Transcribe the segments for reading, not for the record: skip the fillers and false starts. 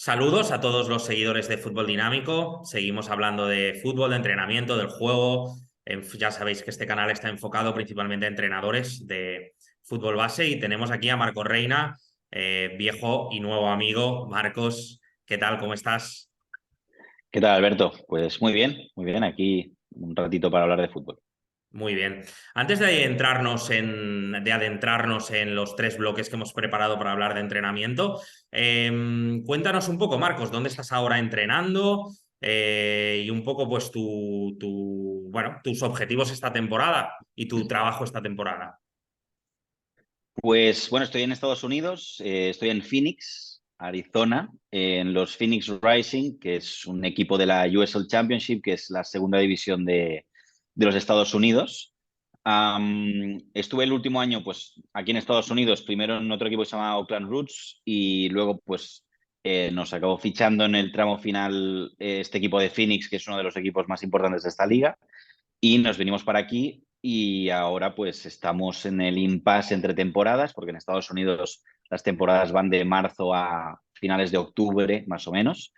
Saludos a todos los seguidores de Fútbol Dinámico. Seguimos hablando de fútbol, de entrenamiento, del juego. Ya sabéis que este canal está enfocado principalmente a entrenadores de fútbol base y tenemos aquí a Marcos Reina, viejo y nuevo amigo. Marcos, ¿qué tal? ¿Cómo estás? ¿Qué tal, Alberto? Pues muy bien, aquí un ratito para hablar de fútbol. Muy bien. Antes de adentrarnos en los tres bloques que hemos preparado para hablar de entrenamiento, cuéntanos un poco, Marcos, ¿dónde estás ahora entrenando? Y un poco, pues, bueno, tus objetivos esta temporada y tu trabajo esta temporada. Pues bueno, estoy en Estados Unidos, estoy en Phoenix, Arizona, en los Phoenix Rising, que es un equipo de la USL Championship, que es la segunda división de los Estados Unidos. Estuve el último año pues aquí en Estados Unidos, primero en otro equipo que se llama Oakland Roots y luego pues nos acabó fichando en el tramo final este equipo de Phoenix, que es uno de los equipos más importantes de esta liga. Y nos venimos para aquí y ahora pues estamos en el impasse entre temporadas, porque en Estados Unidos las temporadas van de marzo a finales de octubre, más o menos.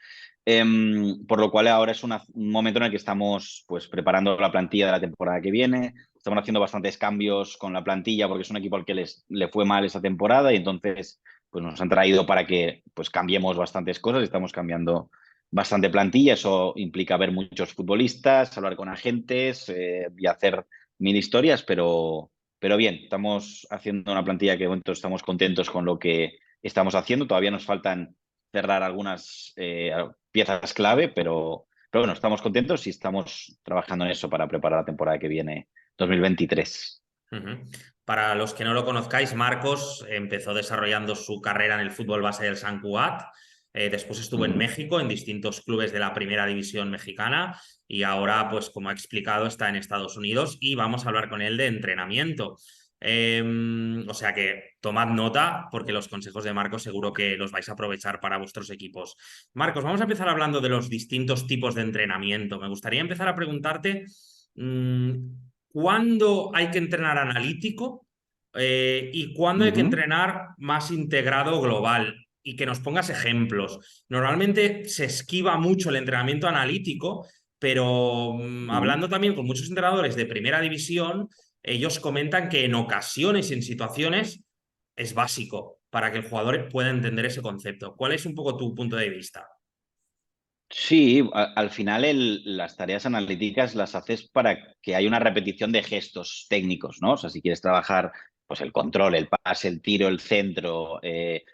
Por lo cual ahora es un momento en el que estamos pues preparando la plantilla de la temporada que viene. Estamos haciendo bastantes cambios con la plantilla porque es un equipo al que le fue mal esa temporada y entonces pues nos han traído para que pues cambiemos bastantes cosas. Estamos cambiando bastante plantilla, eso implica ver muchos futbolistas, hablar con agentes y hacer mil historias, pero bien, estamos haciendo una plantilla que de momento estamos contentos con lo que estamos haciendo, todavía nos faltan cerrar algunas piezas clave, pero bueno, estamos contentos y estamos trabajando en eso para preparar la temporada que viene, 2023. Ujú. Para los que no lo conozcáis, Marcos empezó desarrollando su carrera en el fútbol base del San Cugat. Después estuvo en Ujú. México, en distintos clubes de la primera división mexicana, y ahora, pues como ha explicado, está en Estados Unidos y vamos a hablar con él de entrenamiento. O sea que tomad nota porque los consejos de Marcos seguro que los vais a aprovechar para vuestros equipos. Marcos, vamos a empezar hablando de los distintos tipos de entrenamiento. Me gustaría empezar a preguntarte cuándo hay que entrenar analítico y cuándo hay que Ujú. entrenar más integrado global. Y que nos pongas ejemplos. Normalmente se esquiva mucho el entrenamiento analítico, pero Ujú. hablando también con muchos entrenadores de primera división, ellos comentan que en ocasiones y en situaciones es básico para que el jugador pueda entender ese concepto. ¿Cuál es un poco tu punto de vista? Sí, al final las tareas analíticas las haces para que haya una repetición de gestos técnicos, ¿no? O sea, si quieres trabajar pues el control, el pase, el tiro, el centro,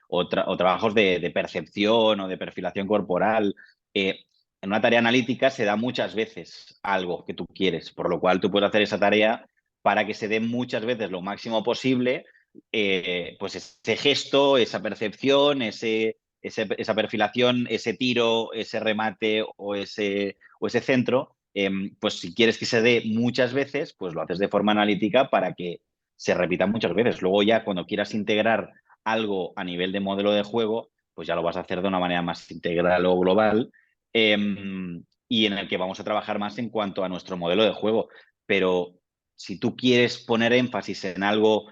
o trabajos de percepción o de perfilación corporal, en una tarea analítica se da muchas veces algo que tú quieres, por lo cual tú puedes hacer esa tarea para que se dé muchas veces lo máximo posible, pues ese gesto, esa percepción, esa perfilación, ese tiro, ese remate o ese centro, pues si quieres que se dé muchas veces, pues lo haces de forma analítica para que se repita muchas veces. Luego ya cuando quieras integrar algo a nivel de modelo de juego, pues ya lo vas a hacer de una manera más integral o global y en el que vamos a trabajar más en cuanto a nuestro modelo de juego. Pero si tú quieres poner énfasis en algo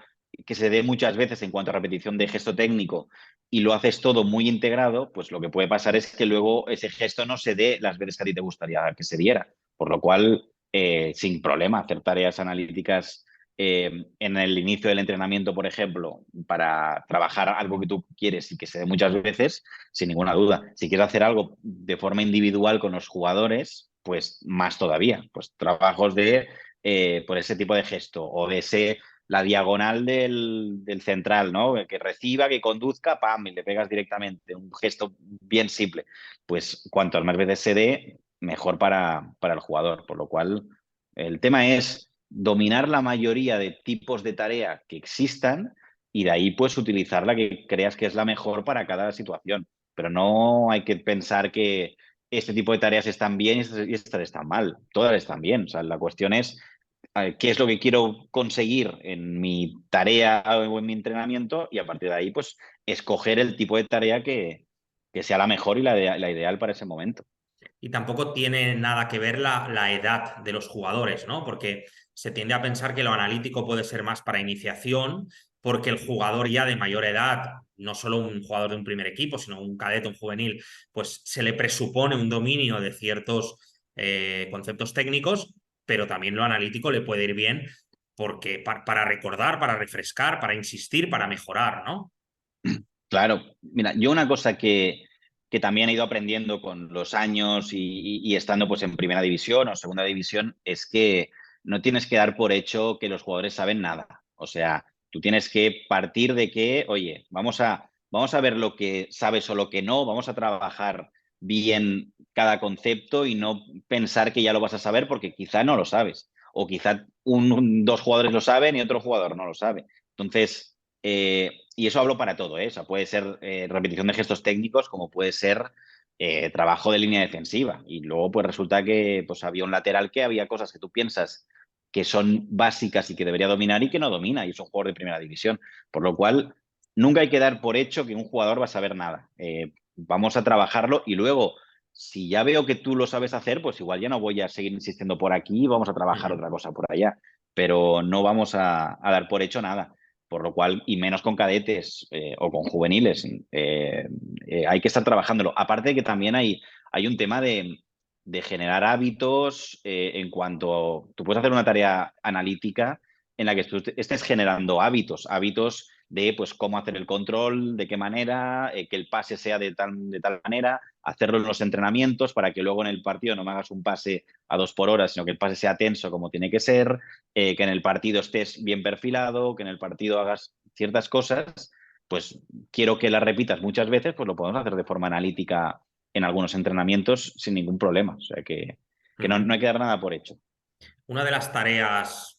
que se dé muchas veces en cuanto a repetición de gesto técnico y lo haces todo muy integrado, pues lo que puede pasar es que luego ese gesto no se dé las veces que a ti te gustaría que se diera. Por lo cual, sin problema, hacer tareas analíticas en el inicio del entrenamiento, por ejemplo, para trabajar algo que tú quieres y que se dé muchas veces, sin ninguna duda. Si quieres hacer algo de forma individual con los jugadores, pues más todavía. Pues trabajos de por ese tipo de gesto o de ese la diagonal del central, ¿no? Que reciba, que conduzca, pam, y le pegas directamente. Un gesto bien simple. Pues cuantas más veces se dé, mejor para el jugador. Por lo cual, el tema es dominar la mayoría de tipos de tarea que existan y de ahí pues utilizar la que creas que es la mejor para cada situación. Pero no hay que pensar que este tipo de tareas están bien y estas están mal. Todas están bien. O sea, la cuestión es qué es lo que quiero conseguir en mi tarea o en mi entrenamiento y a partir de ahí, pues, escoger el tipo de tarea que sea la mejor y la ideal para ese momento. Y tampoco tiene nada que ver la edad de los jugadores, ¿no? Porque se tiende a pensar que lo analítico puede ser más para iniciación porque el jugador ya de mayor edad, no solo un jugador de un primer equipo, sino un cadete, un juvenil, pues se le presupone un dominio de ciertos conceptos técnicos, pero también lo analítico le puede ir bien porque para recordar, para refrescar, para insistir, para mejorar, ¿no? Claro, mira, yo una cosa que también he ido aprendiendo con los años y estando pues en primera división o segunda división es que no tienes que dar por hecho que los jugadores saben nada. O sea, tú tienes que partir de que, oye, vamos a ver lo que sabes o lo que no, vamos a trabajar bien cada concepto y no pensar que ya lo vas a saber porque quizá no lo sabes. O quizá dos jugadores lo saben y otro jugador no lo sabe. Entonces, y eso hablo para todo, ¿eh? O sea, puede ser repetición de gestos técnicos como puede ser trabajo de línea defensiva. Y luego pues resulta que pues, había un lateral que había cosas que tú piensas que son básicas y que debería dominar y que no domina, y es un jugador de primera división. Por lo cual, nunca hay que dar por hecho que un jugador va a saber nada. Vamos a trabajarlo y luego, si ya veo que tú lo sabes hacer, pues igual ya no voy a seguir insistiendo por aquí, vamos a trabajar Ujú. otra cosa por allá. Pero no vamos a dar por hecho nada. Por lo cual, y menos con cadetes o con juveniles, hay que estar trabajándolo. Aparte de que también hay un tema de generar hábitos en cuanto tú puedes hacer una tarea analítica en la que tú estés generando hábitos de pues cómo hacer el control, de qué manera, que el pase sea de tal manera, hacerlo en los entrenamientos para que luego en el partido no me hagas un pase a 2 por hora, sino que el pase sea tenso como tiene que ser, que en el partido estés bien perfilado, que en el partido hagas ciertas cosas, pues quiero que las repitas muchas veces, pues lo podemos hacer de forma analítica en algunos entrenamientos sin ningún problema. O sea que no, Ujú. no hay que dar nada por hecho. Una de las tareas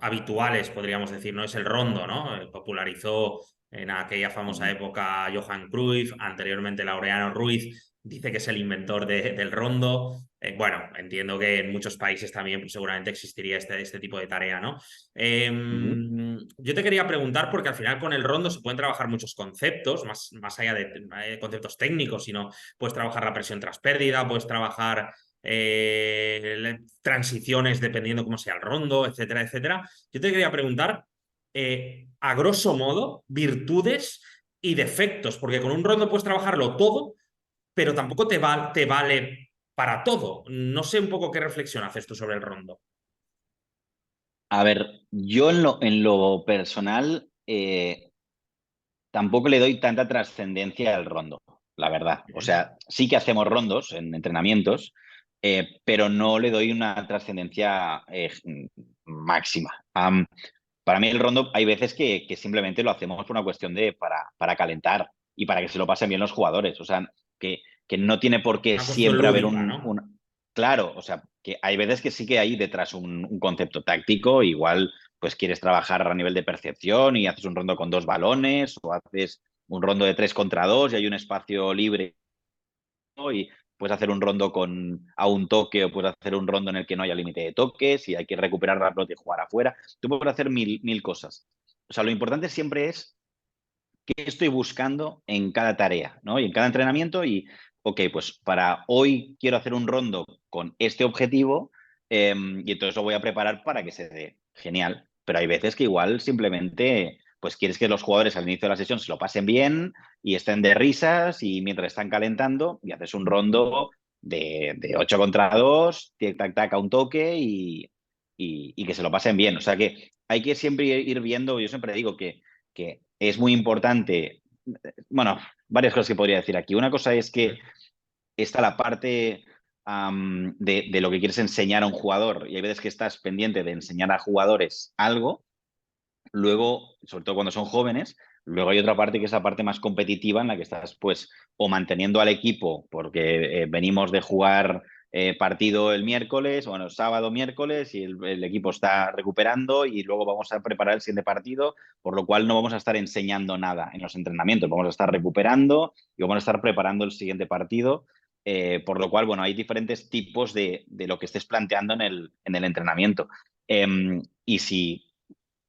habituales, podríamos decir, ¿no? Es el rondo, ¿no? Popularizó en aquella famosa época Johan Cruyff, anteriormente Laureano Ruiz, dice que es el inventor del rondo. Bueno, entiendo que en muchos países también pues, seguramente existiría este tipo de tarea, ¿no? Ujú. Yo te quería preguntar, porque al final con el rondo se pueden trabajar muchos conceptos, más allá de conceptos técnicos, sino puedes trabajar la presión tras pérdida, puedes trabajar transiciones dependiendo cómo sea el rondo, etcétera, etcétera. Yo te quería preguntar, a grosso modo, virtudes y defectos, porque con un rondo puedes trabajarlo todo, pero tampoco te vale para todo. No sé un poco qué reflexión haces tú sobre el rondo. A ver, yo en lo personal tampoco le doy tanta trascendencia al rondo, la verdad. O sea, sí que hacemos rondos en entrenamientos, pero no le doy una trascendencia máxima. Para mí el rondo hay veces que simplemente lo hacemos por una cuestión para calentar y para que se lo pasen bien los jugadores. O sea, que no tiene por qué Una cuestión siempre haber lúdica, ¿no? Claro, o sea, que hay veces que sí que hay detrás un concepto táctico, igual pues quieres trabajar a nivel de percepción y haces un rondo con 2 balones o haces un rondo de 3 contra 2 y hay un espacio libre, ¿no? Y puedes hacer un rondo a un toque o puedes hacer un rondo en el que no haya límite de toques y hay que recuperar la pelota y jugar afuera. Tú puedes hacer mil cosas. O sea, lo importante siempre es qué estoy buscando en cada tarea, ¿no? Y en cada entrenamiento y, ok, pues para hoy quiero hacer un rondo con este objetivo y entonces lo voy a preparar para que se dé. Genial. Pero hay veces que igual simplemente pues quieres que los jugadores al inicio de la sesión se lo pasen bien y estén de risas y mientras están calentando y haces un rondo de 8 contra 2, tac, tac, a un toque y que se lo pasen bien. O sea que hay que siempre ir viendo, yo siempre digo que es muy importante, bueno, varias cosas que podría decir aquí. Una cosa es que está la parte de lo que quieres enseñar a un jugador y hay veces que estás pendiente de enseñar a jugadores algo. Luego, sobre todo cuando son jóvenes, luego hay otra parte que es la parte más competitiva en la que estás pues o manteniendo al equipo porque venimos de jugar partido el miércoles, bueno, sábado, miércoles y el equipo está recuperando y luego vamos a preparar el siguiente partido, por lo cual no vamos a estar enseñando nada en los entrenamientos, vamos a estar recuperando y vamos a estar preparando el siguiente partido. Por lo cual, bueno, hay diferentes tipos de lo que estés planteando en el entrenamiento. Y si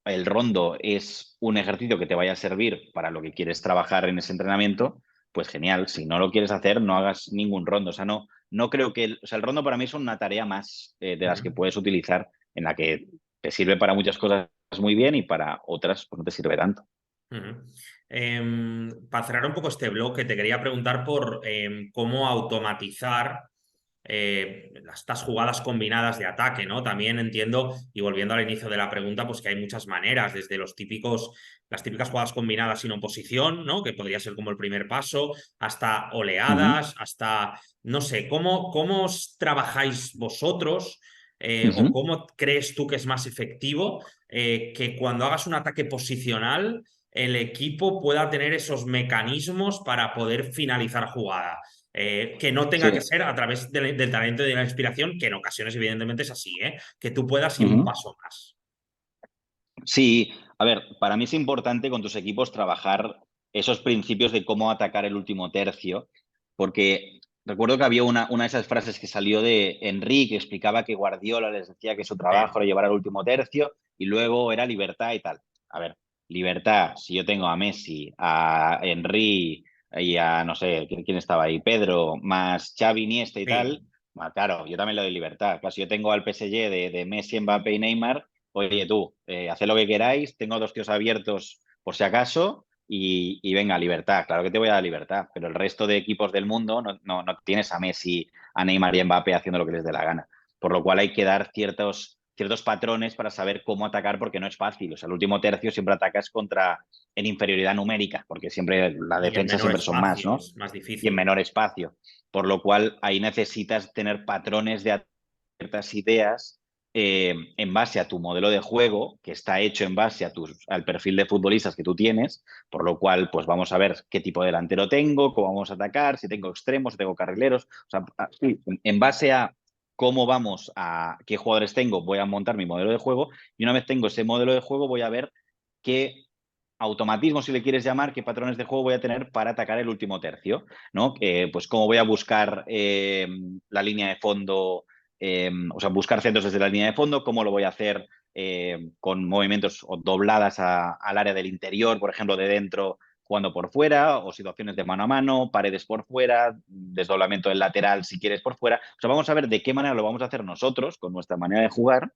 el rondo es un ejercicio que te vaya a servir para lo que quieres trabajar en ese entrenamiento, pues genial. Si no lo quieres hacer, no hagas ningún rondo. O sea, no creo que o sea, el rondo para mí es una tarea más de las que puedes utilizar, en la que te sirve para muchas cosas muy bien y para otras pues no te sirve tanto. Ujú. Para cerrar un poco este bloque, te quería preguntar por cómo automatizar estas jugadas combinadas de ataque, ¿no? También entiendo, y volviendo al inicio de la pregunta, pues que hay muchas maneras, desde las típicas jugadas combinadas sin oposición, ¿no? Que podría ser como el primer paso, hasta Ujú, oleadas, hasta, no sé, ¿cómo trabajáis vosotros? ¿O ujú. cómo crees tú que es más efectivo que cuando hagas un ataque posicional el equipo pueda tener esos mecanismos para poder finalizar jugada? Que no tenga que Sí. ser a través del talento y de la inspiración, que en ocasiones evidentemente es así, ¿eh? Que tú puedas ir un Ujú. paso más. Sí, a ver, para mí es importante con tus equipos trabajar esos principios de cómo atacar el último tercio, porque recuerdo que había una de esas frases que salió de Enrique, que explicaba que Guardiola les decía que su trabajo Sí, era llevar al último tercio y luego era libertad y tal. A ver, libertad, si yo tengo a Messi, a Henry y a, no sé, quién estaba ahí? Pedro, más Xavi, Iniesta y tal, sí. claro, yo también le doy libertad. Claro, si yo tengo al PSG de Messi, Mbappé y Neymar, oye tú, haced lo que queráis, tengo dos tíos abiertos por si acaso y venga, libertad, claro que te voy a dar libertad, pero el resto de equipos del mundo no tienes a Messi, a Neymar y a Mbappé haciendo lo que les dé la gana. Por lo cual hay que dar ciertos patrones para saber cómo atacar porque no es fácil. O sea, el último tercio siempre atacas en inferioridad numérica, porque siempre la Y en defensa menor siempre son más, espacio ¿no? es más Y en difícil. menor espacio. Por lo cual ahí necesitas tener patrones de ciertas ideas en base a tu modelo de juego, que está hecho en base al perfil de futbolistas que tú tienes, por lo cual, pues vamos a ver qué tipo de delantero tengo, cómo vamos a atacar, si tengo extremos, si tengo carrileros. O sea, sí, en base a cómo vamos a qué jugadores tengo, voy a montar mi modelo de juego y una vez tengo ese modelo de juego, voy a ver qué automatismo, si le quieres llamar, qué patrones de juego voy a tener para atacar el último tercio, ¿no? Pues cómo voy a buscar la línea de fondo, o sea, buscar centros desde la línea de fondo, cómo lo voy a hacer con movimientos o dobladas al área del interior, por ejemplo, de dentro jugando por fuera, o situaciones de mano a mano, paredes por fuera, desdoblamiento del lateral si quieres por fuera. O sea, vamos a ver de qué manera lo vamos a hacer nosotros con nuestra manera de jugar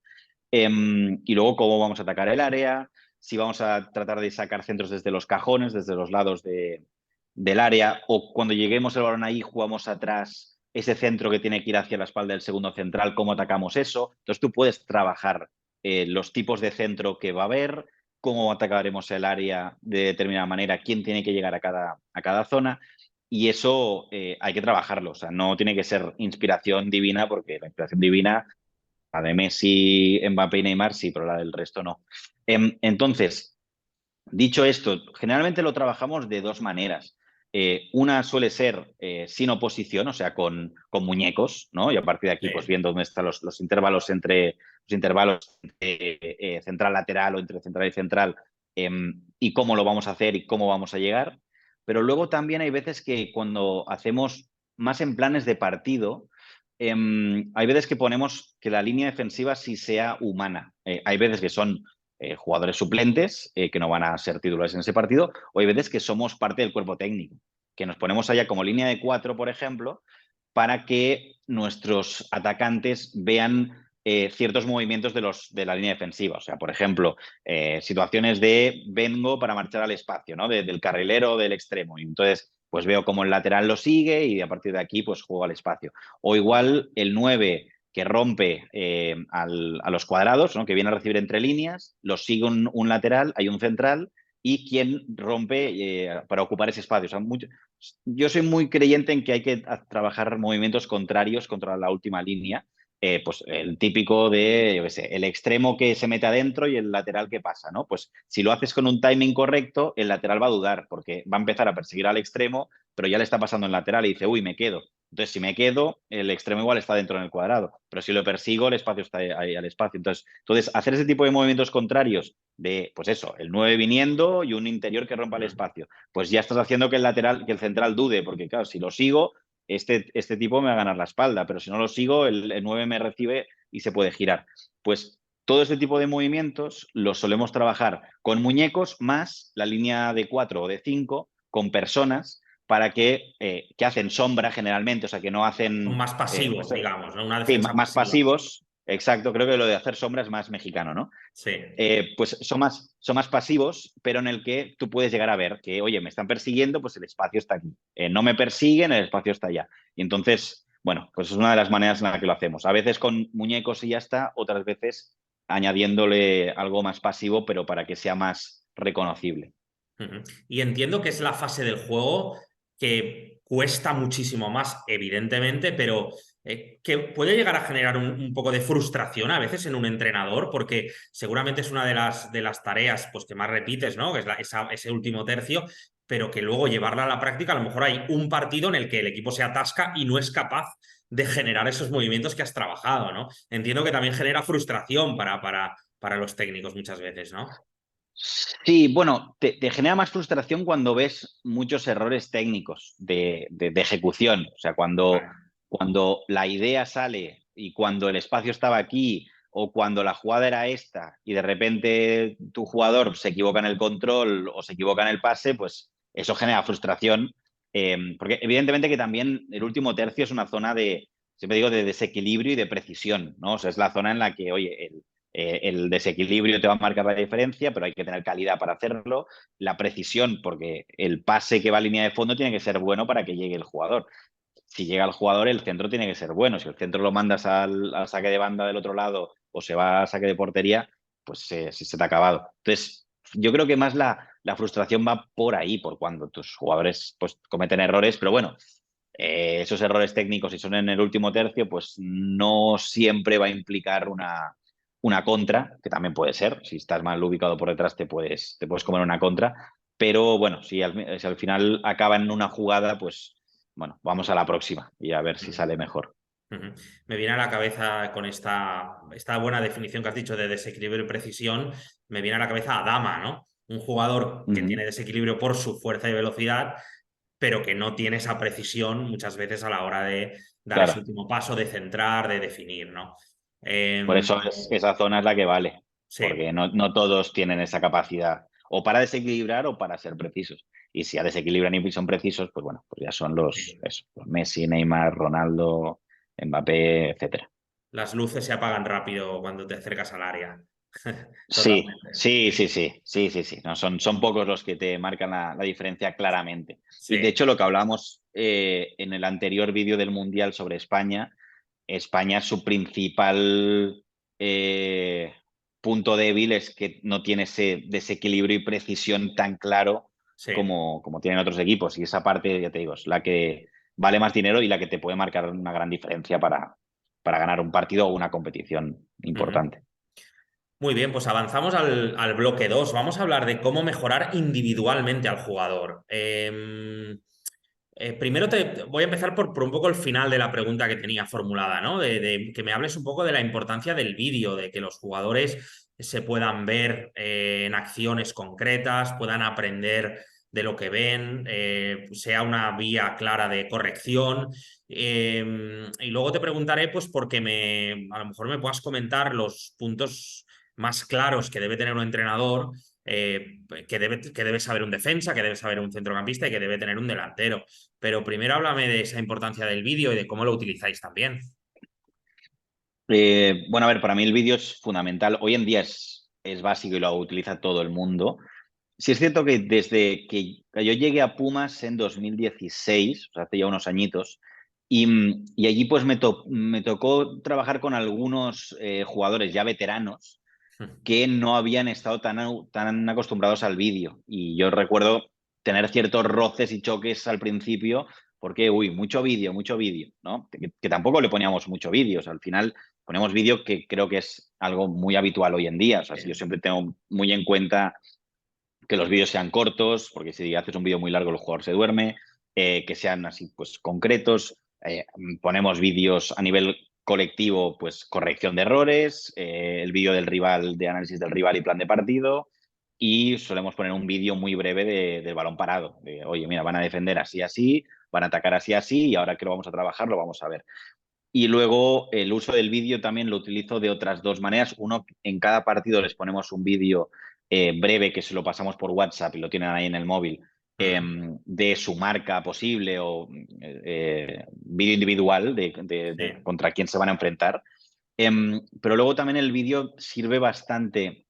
y luego cómo vamos a atacar el área, si vamos a tratar de sacar centros desde los cajones, desde los lados del área, o cuando lleguemos el balón ahí jugamos atrás ese centro que tiene que ir hacia la espalda del segundo central, cómo atacamos eso. Entonces tú puedes trabajar los tipos de centro que va a haber, cómo atacaremos el área de determinada manera, quién tiene que llegar a cada zona. Y eso hay que trabajarlo, o sea, no tiene que ser inspiración divina, porque la inspiración divina la de Messi, Mbappé y Neymar sí, pero la del resto no. Entonces, dicho esto, generalmente lo trabajamos de dos maneras. Una suele ser sin oposición, o sea, con muñecos, ¿no? Y a partir de aquí, pues Sí. viendo dónde están los intervalos entre central lateral o entre central y central y cómo lo vamos a hacer y cómo vamos a llegar. Pero luego también hay veces que cuando hacemos más en planes de partido, hay veces que ponemos que la línea defensiva sí sea humana. Hay veces que son jugadores suplentes que no van a ser titulares en ese partido, o hay veces que somos parte del cuerpo técnico, que nos ponemos allá como línea de cuatro, por ejemplo, para que nuestros atacantes vean ciertos movimientos de la línea defensiva. O sea, por ejemplo, situaciones de vengo para marchar al espacio, ¿no? Del carrilero o del extremo. Y entonces, pues veo cómo el lateral lo sigue y a partir de aquí, pues juego al espacio. O igual el 9 que rompe a los cuadrados, ¿no? Que viene a recibir entre líneas, lo sigue un lateral, hay un central y quien rompe para ocupar ese espacio. O sea, yo soy muy creyente en que hay que trabajar movimientos contrarios contra la última línea. Pues el típico de, yo qué sé, el extremo que se mete adentro y el lateral que pasa, ¿no? Pues si lo haces con un timing correcto, el lateral va a dudar porque va a empezar a perseguir al extremo, pero ya le está pasando el lateral y dice, uy, me quedo. Entonces, si me quedo, el extremo igual está dentro en el cuadrado, pero si lo persigo, el espacio está ahí al espacio. Entonces, hacer ese tipo de movimientos contrarios de, pues eso, el 9 viniendo y un interior que rompa el Ujú. espacio, pues ya estás haciendo que el central dude, porque claro, si lo sigo, este tipo me va a ganar la espalda, pero si no lo sigo, el 9 me recibe y se puede girar. Pues todo este tipo de movimientos los solemos trabajar con muñecos más la línea de 4 o de 5 con personas para que hacen sombra generalmente, o sea, que no Son hacen más pasivos, pues, digamos, ¿no? Una sí, defensa más pasiva. pasivos, exacto, creo que lo de hacer sombra es más mexicano, ¿no? Sí. Pues son más pasivos, pero en el que tú puedes llegar a ver que, oye, me están persiguiendo, pues el espacio está aquí. No me persiguen, el espacio está allá. Y entonces, bueno, pues es una de las maneras en la que lo hacemos. A veces con muñecos y ya está, otras veces añadiéndole algo más pasivo, pero para que sea más reconocible. Ujú. Y entiendo que es la fase del juego que cuesta muchísimo más, evidentemente, pero que puede llegar a generar un poco de frustración a veces en un entrenador, porque seguramente es una de las tareas pues, que más repites, ¿no? Que es ese último tercio, pero que luego llevarla a la práctica, a lo mejor hay un partido en el que el equipo se atasca y no es capaz de generar esos movimientos que has trabajado, ¿no? Entiendo que también genera frustración para los técnicos muchas veces, ¿no? Sí, bueno, te genera más frustración cuando ves muchos errores técnicos de ejecución. O sea, Vale. cuando la idea sale y cuando el espacio estaba aquí o cuando la jugada era esta y de repente tu jugador se equivoca en el control o se equivoca en el pase, pues eso genera frustración. Porque evidentemente que también el último tercio es una zona siempre digo, de desequilibrio y de precisión, ¿no? O sea, es la zona en la que, oye, el desequilibrio te va a marcar la diferencia, pero hay que tener calidad para hacerlo. La precisión, porque el pase que va a línea de fondo tiene que ser bueno para que llegue el jugador. Si llega el jugador, el centro tiene que ser bueno. Si el centro lo mandas al saque de banda del otro lado o se va al saque de portería, pues se te ha acabado. Entonces, yo creo que más la frustración va por ahí, por cuando tus jugadores pues, cometen errores, pero bueno, esos errores técnicos, si son en el último tercio, pues no siempre va a implicar una contra, que también puede ser. Si estás mal ubicado por detrás, te puedes comer una contra. Pero bueno, si al final acaba en una jugada, pues bueno, vamos a la próxima y a ver si Ujú. sale mejor. Ujú. Me viene a la cabeza con esta buena definición que has dicho de desequilibrio y precisión, me viene a la cabeza Adama, ¿no? Un jugador Uh que -huh. tiene desequilibrio por su fuerza y velocidad, pero que no tiene esa precisión muchas veces a la hora de dar ese Claro, último paso, de centrar, de definir, ¿no? por Em, eso esa zona es la que vale, sí. porque no todos tienen esa capacidad o para desequilibrar o para ser precisos. Y si ya desequilibran y son precisos, pues bueno, pues ya son Sí. los Messi, Neymar, Ronaldo, Mbappé, etcétera. Las luces se apagan rápido cuando te acercas al área. Sí, Totalmente. sí. No, son pocos los que te marcan la diferencia claramente. Y de Sí, hecho, lo que hablamos en el anterior vídeo del Mundial sobre España, España su principal punto débil es que no tiene ese desequilibrio y precisión tan claro sí. como tienen otros equipos. Y esa parte, ya te digo, es la que vale más dinero y la que te puede marcar una gran diferencia para ganar un partido o una competición Ujú. importante. Muy bien, pues avanzamos al bloque 2. Vamos a hablar de cómo mejorar individualmente al jugador. Primero voy a empezar por un poco el final de la pregunta que tenía formulada, ¿no? De que me hables un poco de la importancia del vídeo, de que los jugadores se puedan ver en acciones concretas, puedan aprender de lo que ven, sea una vía clara de corrección. Y luego te preguntaré, pues, porque a lo mejor me puedas comentar los puntos más claros que debe tener un entrenador, que debe saber un defensa, que debe saber un centrocampista y que debe tener un delantero. Pero primero háblame de esa importancia del vídeo y de cómo lo utilizáis también. Bueno, a ver, para mí el vídeo es fundamental. Hoy en día es básico y lo utiliza todo el mundo. Sí es cierto que desde que yo llegué a Pumas en 2016, o sea, hace ya unos añitos, y allí pues me tocó trabajar con algunos jugadores ya veteranos que no habían estado tan acostumbrados al vídeo. Y yo recuerdo tener ciertos roces y choques al principio, porque, uy, mucho vídeo, ¿no? Que tampoco le poníamos mucho vídeo, o sea, al final ponemos vídeo que creo que es algo muy habitual hoy en día. O sea, si yo siempre tengo muy en cuenta que los vídeos sean cortos, porque si haces un vídeo muy largo el jugador se duerme, que sean así pues concretos, ponemos vídeos a nivel colectivo, pues corrección de errores, el vídeo del rival, de análisis del rival y plan de partido, y solemos poner un vídeo muy breve del balón parado, de, oye, mira, van a defender así, así, van a atacar así, así, y ahora que lo vamos a trabajar, lo vamos a ver. Y luego el uso del vídeo también lo utilizo de otras dos maneras. Uno, en cada partido les ponemos un vídeo breve que se lo pasamos por WhatsApp y lo tienen ahí en el móvil, de su marca posible o vídeo individual Sí, contra quién se van a enfrentar. Pero luego también el vídeo sirve bastante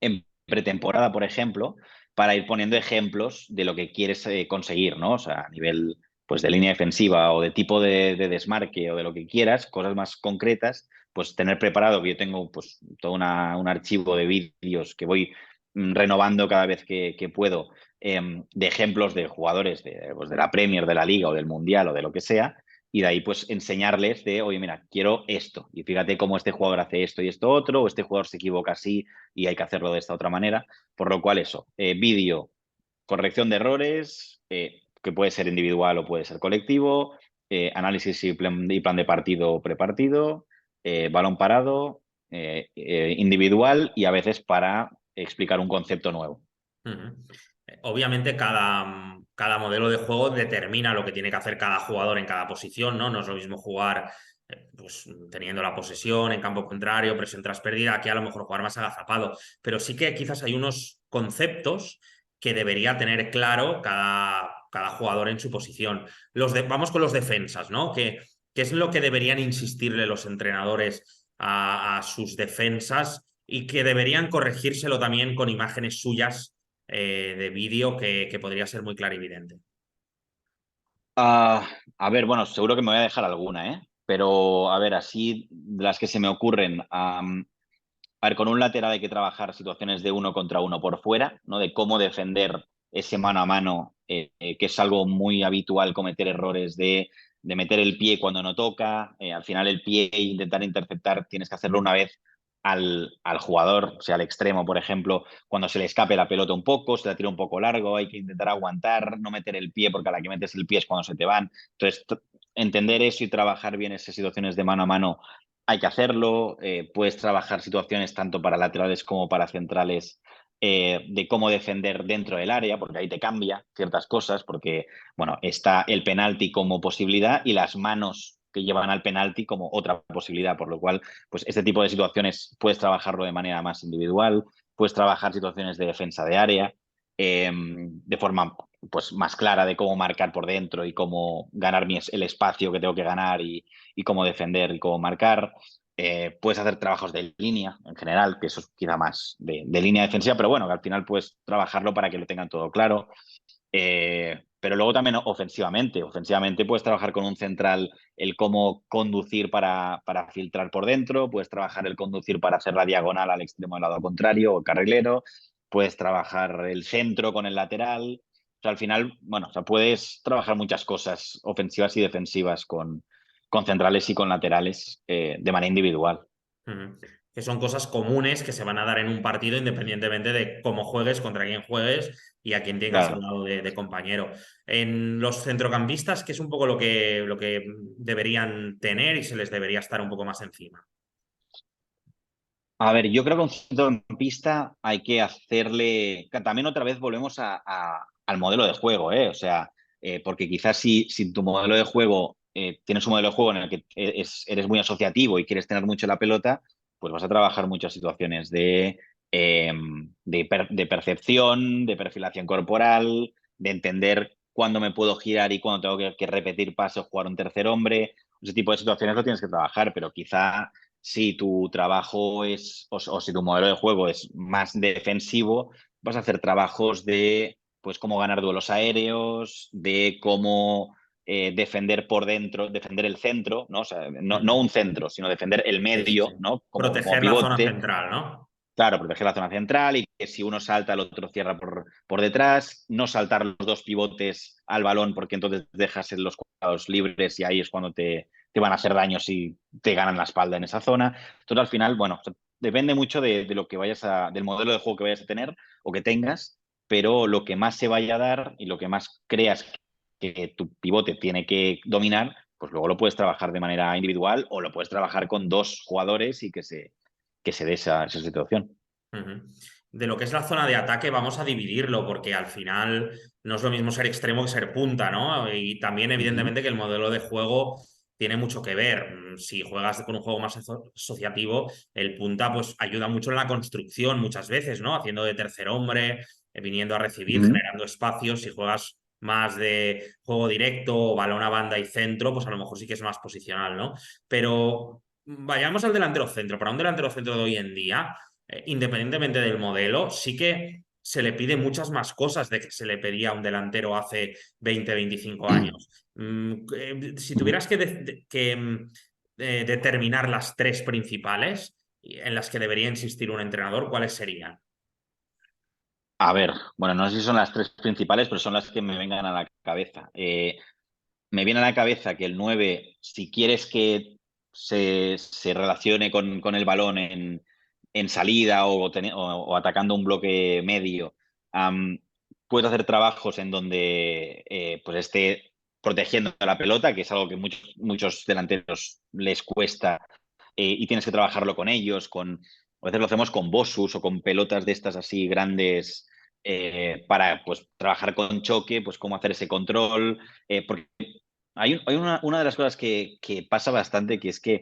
en pretemporada, por ejemplo, para ir poniendo ejemplos de lo que quieres conseguir, ¿no? O sea, a nivel pues, de línea defensiva o de tipo de desmarque o de lo que quieras, cosas más concretas, pues tener preparado, que yo tengo pues todo un archivo de vídeos que voy renovando cada vez que puedo, de ejemplos de jugadores pues, de la Premier, de la Liga o del Mundial o de lo que sea, y de ahí pues enseñarles de, oye, mira, quiero esto, y fíjate cómo este jugador hace esto y esto otro, o este jugador se equivoca así y hay que hacerlo de esta otra manera, por lo cual eso, vídeo, corrección de errores, que puede ser individual o puede ser colectivo, análisis y plan de partido o prepartido, balón parado, individual y a veces para explicar un concepto nuevo. Ujú. Obviamente cada modelo de juego determina lo que tiene que hacer cada jugador en cada posición, ¿no? No es lo mismo jugar pues, teniendo la posesión en campo contrario, presión tras pérdida, aquí a lo mejor jugar más agazapado. Pero sí que quizás hay unos conceptos que debería tener claro cada jugador en su posición. Vamos con los defensas, ¿no? ¿Qué es lo que deberían insistirle los entrenadores a sus defensas y que deberían corregírselo también con imágenes suyas de vídeo que podría ser muy clarividente? A ver, bueno, seguro que me voy a dejar alguna, ¿eh? Pero a ver, así de las que se me ocurren, a ver, con un lateral hay que trabajar situaciones de uno contra uno por fuera, ¿no? De cómo defender ese mano a mano, que es algo muy habitual cometer errores de meter el pie cuando no toca. Al final el pie e intentar interceptar tienes que hacerlo una vez al jugador, o sea, al extremo, por ejemplo, cuando se le escape la pelota un poco, se la tira un poco largo, hay que intentar aguantar, no meter el pie porque a la que metes el pie es cuando se te van. Entonces, entender eso y trabajar bien esas situaciones de mano a mano hay que hacerlo. Puedes trabajar situaciones tanto para laterales como para centrales, de cómo defender dentro del área, porque ahí te cambia ciertas cosas, porque bueno, está el penalti como posibilidad y las manos que llevan al penalti como otra posibilidad, por lo cual, pues este tipo de situaciones puedes trabajarlo de manera más individual, puedes trabajar situaciones de defensa de área, de forma pues más clara de cómo marcar por dentro y cómo ganar el espacio que tengo que ganar y cómo defender y cómo marcar. Puedes hacer trabajos de línea en general, que eso es quizá más de línea defensiva, pero bueno, que al final puedes trabajarlo para que lo tengan todo claro. Pero luego también ofensivamente. Ofensivamente puedes trabajar con un central el cómo conducir para filtrar por dentro, puedes trabajar el conducir para hacer la diagonal al extremo del lado contrario o carrilero, puedes trabajar el centro con el lateral. O sea, al final, bueno, o sea, puedes trabajar muchas cosas ofensivas y defensivas con centrales y con laterales, de manera individual. Ujú. Que son cosas comunes que se van a dar en un partido independientemente de cómo juegues, contra quién juegues y a quién tengas al Claro. lado de compañero. En los centrocampistas, que es un poco lo que deberían tener y se les debería estar un poco más encima. A ver, yo creo que a un centrocampista hay que hacerle. También otra vez volvemos al modelo de juego, ¿eh? O sea, porque quizás si tu modelo de juego, tienes un modelo de juego en el que eres muy asociativo y quieres tener mucho la pelota, pues vas a trabajar muchas situaciones de percepción, de perfilación corporal, de entender cuándo me puedo girar y cuándo tengo que repetir pasos, jugar un tercer hombre. Ese tipo de situaciones lo tienes que trabajar, pero quizá si tu trabajo o si tu modelo de juego es más defensivo, vas a hacer trabajos de pues cómo ganar duelos aéreos, de cómo defender por dentro, defender el centro, ¿no? O sea, no Ujú. un centro, sino defender el Sí, sí, sí. medio, ¿no? Como Proteger la zona pivote. central, ¿no? Claro, proteger la zona central y que si uno salta, el otro cierra por detrás. No saltar los dos pivotes al balón porque entonces dejas en los cuadrados libres y ahí es cuando te van a hacer daño si te ganan la espalda en esa zona. Entonces, al final, bueno, depende mucho de lo que del modelo de juego que vayas a tener o que tengas, pero lo que más se vaya a dar y lo que más creas que tu pivote tiene que dominar, pues luego lo puedes trabajar de manera individual o lo puedes trabajar con dos jugadores y que se dé esa situación. Ujú. De lo que es la zona de ataque, vamos a dividirlo, porque al final no es lo mismo ser extremo que ser punta, ¿no? Y también, Ujú. evidentemente, que el modelo de juego tiene mucho que ver. Si juegas con un juego más asociativo, el punta pues ayuda mucho en la construcción muchas veces, ¿no? Haciendo de tercer hombre, viniendo a recibir, Ujú. generando espacios. Si juegas más de juego directo, balón a banda y centro, pues a lo mejor sí que es más posicional, ¿no? Pero vayamos al delantero centro. Para un delantero centro de hoy en día, independientemente del modelo, sí que se le pide muchas más cosas de que se le pedía a un delantero hace 20, 25 años. Si tuvieras que determinar las tres principales en las que debería insistir un entrenador, ¿cuáles serían? A ver, bueno, no sé si son las tres principales, pero son las que me vengan a la cabeza. Me viene a la cabeza que el 9, si quieres que se relacione con el balón en salida o atacando un bloque medio, am, puedes hacer trabajos en donde pues esté protegiendo la pelota, que es algo que muchos delanteros les cuesta, y tienes que trabajarlo con ellos, a veces lo hacemos con Bossus o con pelotas de estas así grandes, para pues trabajar con choque, pues cómo hacer ese control, porque hay una de las cosas que pasa bastante, que es que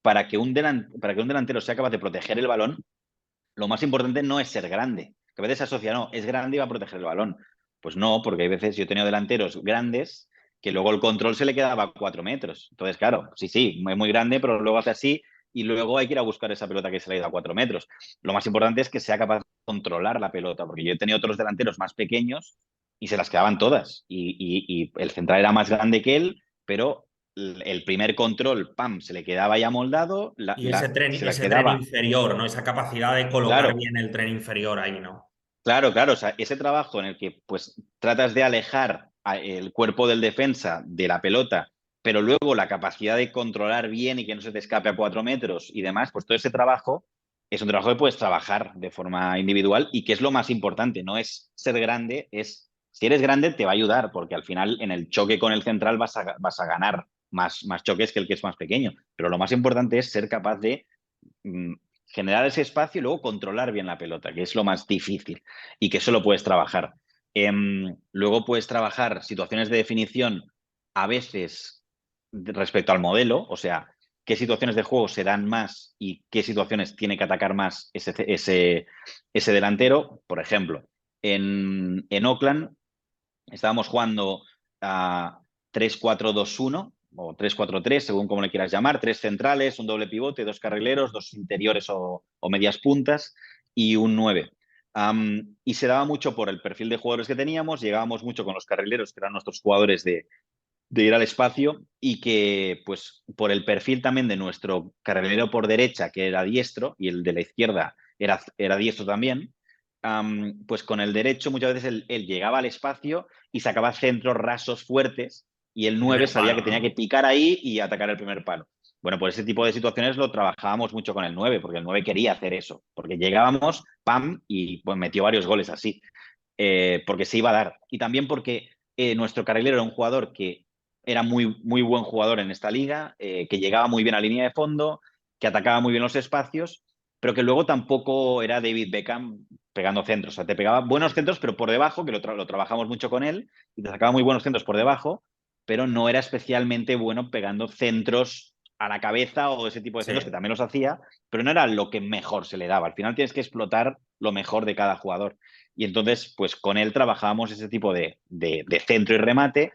para que un delantero sea capaz de proteger el balón, lo más importante no es ser grande. Que a veces se asocia, no, es grande y va a proteger el balón. Pues no, porque hay veces yo he tenido delanteros grandes que luego el control se le quedaba a 4 metros. Entonces, claro, sí, es muy grande, pero luego hace así y luego hay que ir a buscar esa pelota que se le ha ido a 4 metros. Lo más importante es que sea capaz de controlar la pelota, porque yo he tenido otros delanteros más pequeños y se las quedaban todas. Y el central era más grande que él, pero el primer control, pam, se le quedaba ya moldado, Y se las ese tren quedaba. inferior, ¿no? Esa capacidad de colocar Claro, bien el tren inferior ahí, ¿no? claro, o sea, ese trabajo en el que pues tratas de alejar el cuerpo del defensa de la pelota, pero luego la capacidad de controlar bien y que no se te escape a 4 metros y demás, pues todo ese trabajo es un trabajo que puedes trabajar de forma individual y que es lo más importante, no es ser grande, es si eres grande te va a ayudar, porque al final en el choque con el central vas a ganar más choques que el que es más pequeño, pero lo más importante es ser capaz de mm, generar ese espacio y luego controlar bien la pelota, que es lo más difícil y que eso lo puedes trabajar. Luego puedes trabajar situaciones de definición a veces respecto al modelo, o sea, qué situaciones de juego se dan más y qué situaciones tiene que atacar más ese delantero. Por ejemplo, en Oakland estábamos jugando a 3-4-2-1 o 3-4-3, según como le quieras llamar, tres centrales, un doble pivote, dos carrileros, dos interiores o medias puntas y un 9. Y se daba mucho por el perfil de jugadores que teníamos, llegábamos mucho con los carrileros, que eran nuestros jugadores de ir al espacio, y que pues por el perfil también de nuestro carrilero por derecha, que era diestro, y el de la izquierda era diestro también, pues con el derecho muchas veces él llegaba al espacio y sacaba centros rasos fuertes y el 9 Primer sabía palo, que tenía que ¿no? picar ahí y atacar el primer palo. Bueno, pues ese tipo de situaciones lo trabajábamos mucho con el 9 porque el 9 quería hacer eso, porque llegábamos, pam, y pues metió varios goles así, porque se iba a dar. Y también porque nuestro carrilero era un jugador que era muy buen jugador en esta liga, que llegaba muy bien a línea de fondo, que atacaba muy bien los espacios, pero que luego tampoco era David Beckham pegando centros. O sea, te pegaba buenos centros, pero por debajo, que lo trabajamos mucho con él, y te sacaba muy buenos centros por debajo, pero no era especialmente bueno pegando centros a la cabeza o ese tipo de Sí. centros, que también los hacía, pero no era lo que mejor se le daba. Al final tienes que explotar lo mejor de cada jugador. Y entonces, pues con él trabajábamos ese tipo de centro y remate,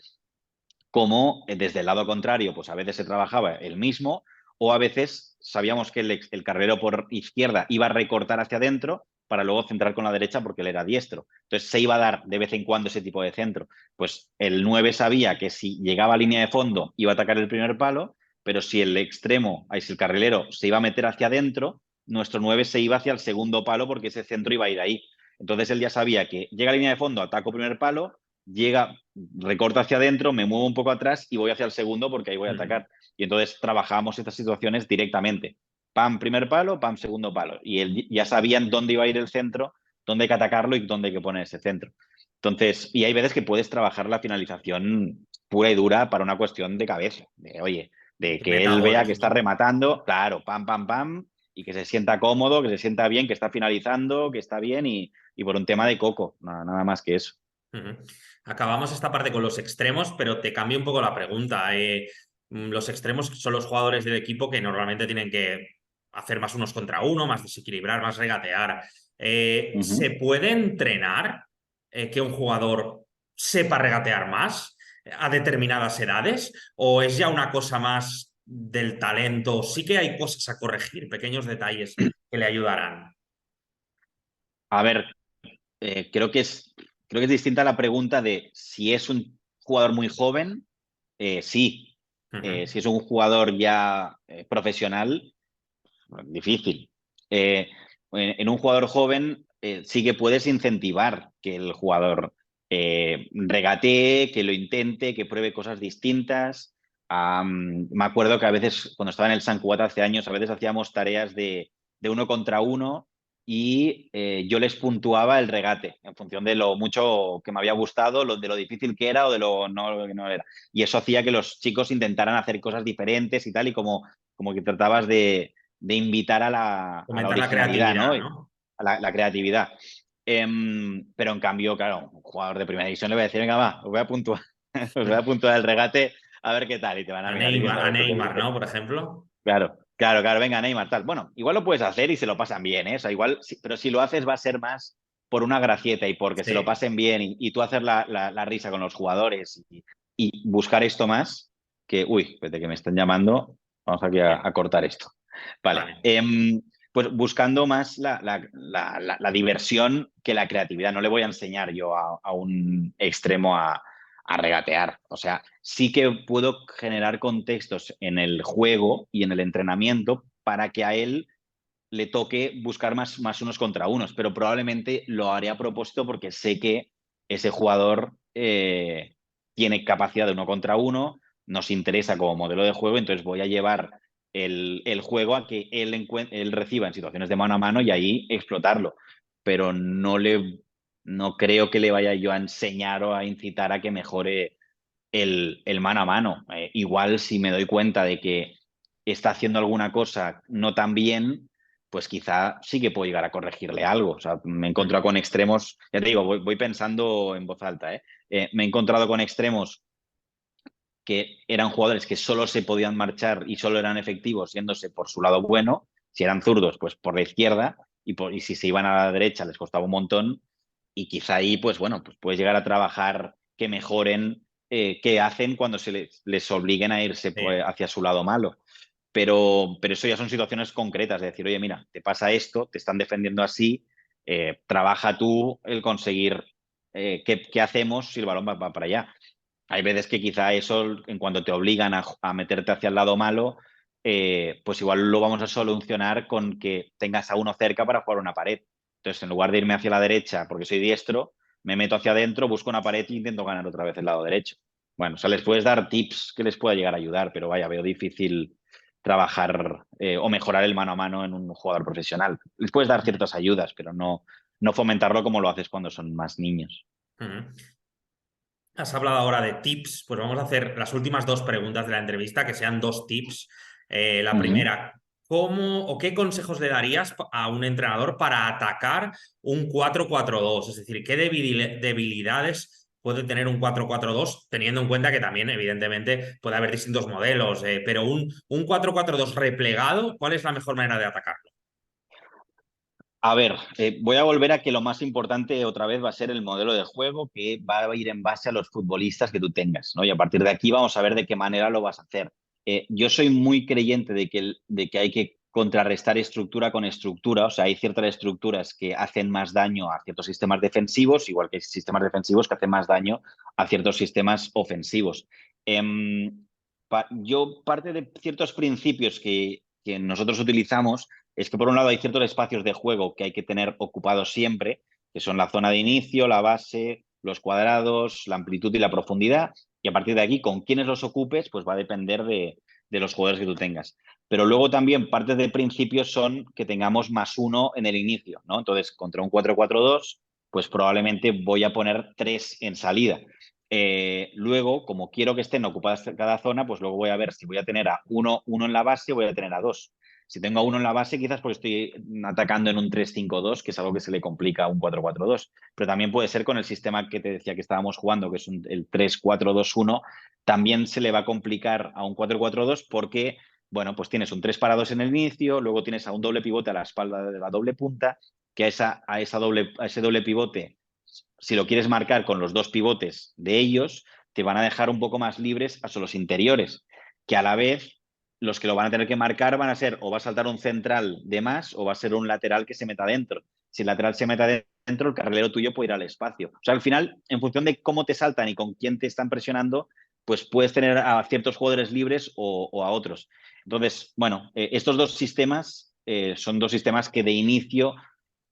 como desde el lado contrario, pues a veces se trabajaba el mismo, o a veces sabíamos que el carrilero por izquierda iba a recortar hacia adentro para luego centrar con la derecha porque él era diestro. Entonces se iba a dar de vez en cuando ese tipo de centro. Pues el 9 sabía que si llegaba a línea de fondo iba a atacar el primer palo, pero si el extremo, si el carrilero se iba a meter hacia adentro, nuestro 9 se iba hacia el segundo palo porque ese centro iba a ir ahí. Entonces él ya sabía que llega a línea de fondo, ataco primer palo, llega, recorto hacia adentro, me muevo un poco atrás y voy hacia el segundo porque ahí voy a Ujú. atacar. Y entonces trabajamos estas situaciones directamente. Pam, primer palo, pam, segundo palo. Y él ya sabían dónde iba a ir el centro, dónde hay que atacarlo y dónde hay que poner ese centro. Entonces, y hay veces que puedes trabajar la finalización pura y dura para una cuestión de cabeza. De, oye, de Que que meta él vea que goles, está ¿no? rematando, claro, pam, pam, pam, y que se sienta cómodo, que se sienta bien, que está finalizando, que está bien y por un tema de coco, nada más que eso. Ujú. Acabamos esta parte con los extremos, pero te cambio un poco la pregunta. Los extremos son los jugadores del equipo que normalmente tienen que hacer más unos contra uno, más desequilibrar, más regatear. Uh -huh. ¿Se puede entrenar que un jugador sepa regatear más a determinadas edades? ¿O es ya una cosa más del talento, sí que hay cosas a corregir, pequeños detalles que le ayudarán. A ver, creo que es distinta la pregunta de si es un jugador muy joven, sí. Ujú. Si es un jugador ya profesional, difícil. En un jugador joven sí que puedes incentivar que el jugador regatee, que lo intente, que pruebe cosas distintas. Me acuerdo que a veces, cuando estaba en el San Cugat hace años, a veces hacíamos tareas de uno contra uno y yo les puntuaba el regate en función de lo mucho que me había gustado, de lo difícil que era o de lo no, que no era. Y eso hacía que los chicos intentaran hacer cosas diferentes y tal, y como que tratabas de invitar a la Fomentar la originalidad, ¿no? creatividad, A ¿no? la creatividad. Pero en cambio, claro, un jugador de primera división le voy a decir, venga, va, os voy a puntuar, os voy a puntuar el regate a ver qué tal. Y te van a mirar diciendo, A esto qué Neymar, dices. ¿no? Por ejemplo. Claro, claro, claro, venga, Neymar, tal. Bueno, igual lo puedes hacer y se lo pasan bien, ¿eh? O sea, igual, pero si lo haces va a ser más por una gracieta y porque se lo Sí, pasen bien y tú hacer la risa con los jugadores y buscar esto más que, uy, espérate que me están llamando, vamos aquí bien, a cortar esto. Vale, vale. pues buscando más la diversión que la creatividad. No le voy a enseñar yo a un extremo a regatear. O sea, sí que puedo generar contextos en el juego y en el entrenamiento para que a él le toque buscar más unos contra unos, pero probablemente lo haré a propósito porque sé que ese jugador tiene capacidad de uno contra uno, nos interesa como modelo de juego, entonces voy a llevar el juego a que él reciba en situaciones de mano a mano y ahí explotarlo, pero no creo que le vaya yo a enseñar o a incitar a que mejore el mano a mano. Igual si me doy cuenta de que está haciendo alguna cosa no tan bien, pues quizá sí que puedo llegar a corregirle algo. O sea, me he encontrado Ujú. con extremos, ya te digo, voy pensando en voz alta, ¿eh? Me he encontrado con extremos que eran jugadores que solo se podían marchar y solo eran efectivos yéndose por su lado bueno. Si eran zurdos, pues por la izquierda, y si se iban a la derecha les costaba un montón. Y quizá ahí, pues bueno, pues puedes llegar a trabajar que mejoren qué hacen cuando les obliguen a irse pues, Sí. hacia su lado malo. Pero eso ya son situaciones concretas, de decir, oye, mira, te pasa esto, te están defendiendo así, trabaja tú el conseguir qué hacemos si el balón va para allá. Hay veces que quizá eso, en cuanto te obligan a meterte hacia el lado malo, pues igual lo vamos a solucionar con que tengas a uno cerca para jugar una pared. Entonces, en lugar de irme hacia la derecha porque soy diestro, me meto hacia adentro, busco una pared e intento ganar otra vez el lado derecho. Bueno, o sea, les puedes dar tips que les pueda llegar a ayudar, pero vaya, veo difícil trabajar o mejorar el mano a mano en un jugador profesional. Les puedes dar Ujú. ciertas ayudas, pero no fomentarlo como lo haces cuando son más niños. Ujú. Has hablado ahora de tips, pues vamos a hacer las últimas dos preguntas de la entrevista, que sean dos tips. La Ujú. primera, ¿cómo o qué consejos le darías a un entrenador para atacar un 4-4-2? Es decir, ¿qué debilidades puede tener un 4-4-2, teniendo en cuenta que también, evidentemente, puede haber distintos modelos, pero un 4-4-2 replegado, ¿cuál es la mejor manera de atacarlo? A ver, voy a volver a que lo más importante otra vez va a ser el modelo de juego que va a ir en base a los futbolistas que tú tengas, ¿no? Y a partir de aquí vamos a ver de qué manera lo vas a hacer. Yo soy muy creyente de que hay que contrarrestar estructura con estructura, o sea, hay ciertas estructuras que hacen más daño a ciertos sistemas defensivos, igual que hay sistemas defensivos que hacen más daño a ciertos sistemas ofensivos. Yo parte de ciertos principios que nosotros utilizamos es que por un lado hay ciertos espacios de juego que hay que tener ocupados siempre, que son la zona de inicio, la base, los cuadrados, la amplitud y la profundidad, y a partir de aquí, con quienes los ocupes, pues va a depender de los jugadores que tú tengas. Pero luego también parte de principios son que tengamos +1 en el inicio, ¿no? Entonces, contra un 4-4-2, pues probablemente voy a poner 3 en salida. Luego, como quiero que estén ocupadas cada zona, pues luego voy a ver si voy a tener a uno en la base o voy a tener a 2. Si tengo a uno en la base, quizás porque estoy atacando en un 3-5-2, que es algo que se le complica a un 4-4-2. Pero también puede ser con el sistema que te decía que estábamos jugando, que es el 3-4-2-1, también se le va a complicar a un 4-4-2 porque, bueno, pues tienes un 3 parados en el inicio, luego tienes a un doble pivote a la espalda de la doble punta, que a ese doble pivote, si lo quieres marcar con los dos pivotes de ellos, te van a dejar un poco más libres a los interiores, que a la vez los que lo van a tener que marcar van a ser o va a saltar un central de más o va a ser un lateral que se meta dentro. Si el lateral se mete dentro, el carrilero tuyo puede ir al espacio. O sea, al final, en función de cómo te saltan y con quién te están presionando, pues puedes tener a ciertos jugadores libres o a otros. Entonces, bueno, estos dos sistemas son dos sistemas que de inicio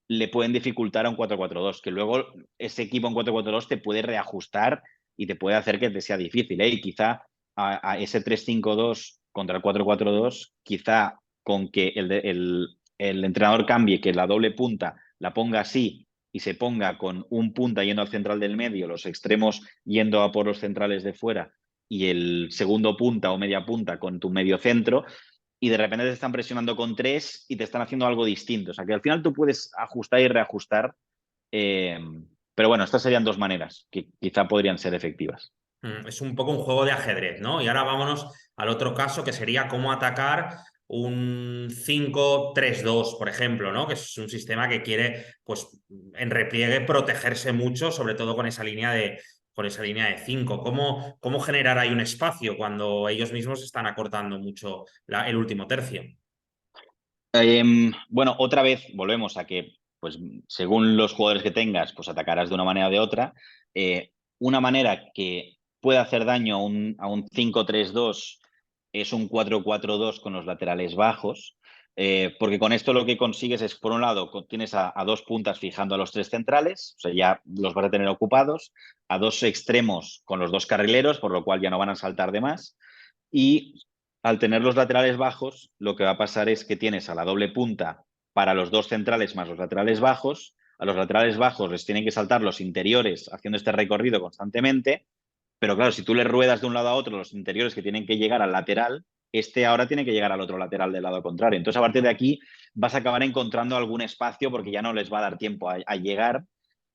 le pueden dificultar a un 4-4-2, que luego ese equipo en 4-4-2 te puede reajustar y te puede hacer que te sea difícil. Y quizá a ese 3-5-2 contra el 4-4-2, quizá con que el entrenador cambie, que la doble punta la ponga así y se ponga con un punta yendo al central del medio, los extremos yendo a por los centrales de fuera y el segundo punta o media punta con tu medio centro, y de repente te están presionando con tres y te están haciendo algo distinto. O sea, que al final tú puedes ajustar y reajustar. eh, pero bueno, estas serían dos maneras que quizá podrían ser efectivas. Es un poco un juego de ajedrez, ¿no? Y ahora vámonos al otro caso, que sería cómo atacar un 5-3-2, por ejemplo, ¿no? Que es un sistema que quiere, pues, en repliegue protegerse mucho, sobre todo con esa línea de 5. ¿Cómo generar ahí un espacio cuando ellos mismos están acortando mucho el último tercio? Bueno, otra vez volvemos a que, pues, según los jugadores que tengas, pues atacarás de una manera o de otra. Una manera que puede hacer daño a un 5-3-2 es un 4-4-2 con los laterales bajos, porque con esto lo que consigues es, por un lado, tienes a dos puntas fijando a los tres centrales, o sea, ya los vas a tener ocupados, a dos extremos con los dos carrileros, por lo cual ya no van a saltar de más, y al tener los laterales bajos, lo que va a pasar es que tienes a la doble punta para los dos centrales más los laterales bajos. A los laterales bajos les tienen que saltar los interiores haciendo este recorrido constantemente. Pero claro, si tú le ruedas de un lado a otro los interiores que tienen que llegar al lateral, este ahora tiene que llegar al otro lateral del lado contrario. Entonces, a partir de aquí vas a acabar encontrando algún espacio porque ya no les va a dar tiempo a llegar.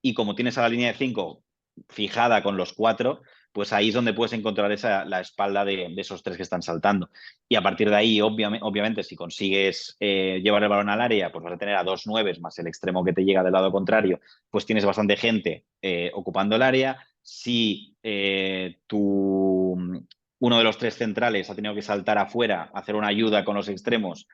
Y como tienes a la línea de 5 fijada con los cuatro, pues ahí es donde puedes encontrar la espalda de esos tres que están saltando. Y a partir de ahí, obviamente, si consigues llevar el balón al área, pues vas a tener a dos nueves más el extremo que te llega del lado contrario, pues tienes bastante gente ocupando el área. Si uno de los tres centrales ha tenido que saltar afuera, hacer una ayuda con los extremos,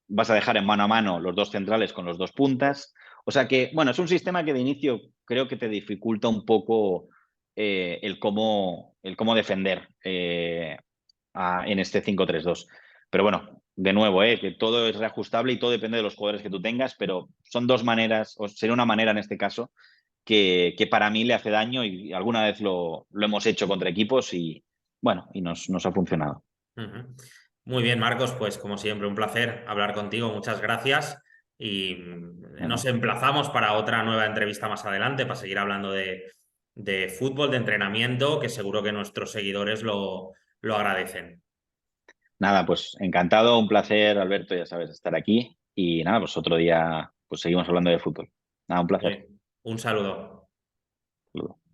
vas a dejar en mano a mano los dos centrales con los dos puntas. O sea que, bueno, es un sistema que de inicio creo que te dificulta un poco el cómo defender en este 5-3-2. Pero bueno, de nuevo, que todo es reajustable y todo depende de los jugadores que tú tengas, pero son dos maneras, o sería una manera en este caso, que para mí le hace daño y alguna vez lo hemos hecho contra equipos y bueno, y nos ha funcionado. Ujú. Muy bien, Marcos, pues como siempre, un placer hablar contigo. Muchas gracias. Y nos Bueno, emplazamos para otra nueva entrevista más adelante, para seguir hablando de fútbol, de entrenamiento, que seguro que nuestros seguidores lo agradecen. nada, pues encantado, un placer, Alberto, ya sabes, estar aquí y nada, pues otro día pues seguimos hablando de fútbol. Nada, un placer. Un saludo. Saludos.